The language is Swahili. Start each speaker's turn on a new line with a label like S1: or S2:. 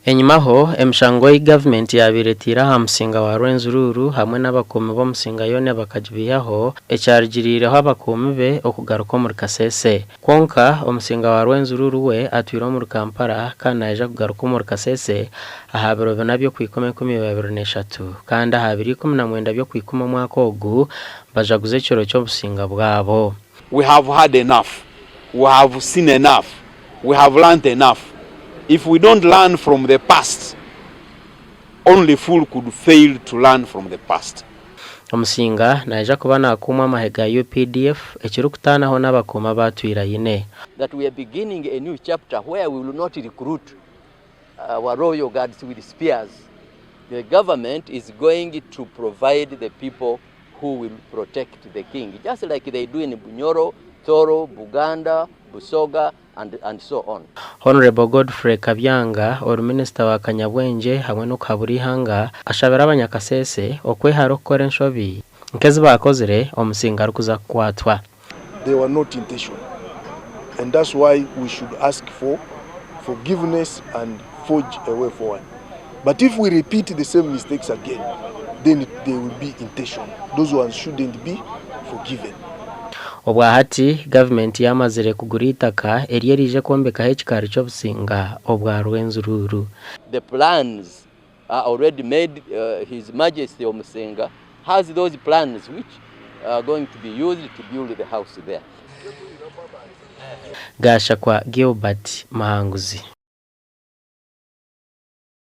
S1: Enyumaho emishango y'government yabiretira ha Omusinga wa Rwenzururu hamwe n'abakomi b'Omusinga yone bakajibiyaho ecyarigirireho abakomi be okugaruka muri Kasese. Konka Omusinga wa Rwenzururu we atwira muri Kampala kandi aje kugaruka muri Kasese ahabiro nabyo kwikome 2023 kandi ahabiri 19 byo kwikoma mwaka ogu bajaguze cyoro cyo Omusinga bwabo.
S2: We have had enough. We have seen enough. We have learned enough. If we don't learn from the past, only fool could fail to learn from the past.
S1: Omusinga naje kuba nakuma amahega UPDF ekirukutanaho n'abakoma batwira yine.
S3: That we are beginning a new chapter where we will not recruit our royal guards with spears. The government is going to provide the people who will protect the king, just like they do in Bunyoro, Toro, Buganda, Busoga, and so on.
S1: Honorable Godfrey Kabyanga or Minister wa Kanyabwenje hamwe no Kaburihanga ashabera abanyakasese okweharo kore nshobi nkezi bakozere Omusinga rukuza kwatwa.
S4: They were not intentional, and that's why we should ask for forgiveness and forge a way forward. But if we repeat the same mistakes again, then they will be intentional. Those ones shouldn't be forgiven.
S1: Obwahati government yamazire kugura itaka erije kombeka hekikari cyo Omusinga obwa Rwenzururu.
S3: The plans are already made. His Majesty Omusinga has those plans which are going to be used to build the house there.
S1: Gasha kwa Gilbert Mahanguzi.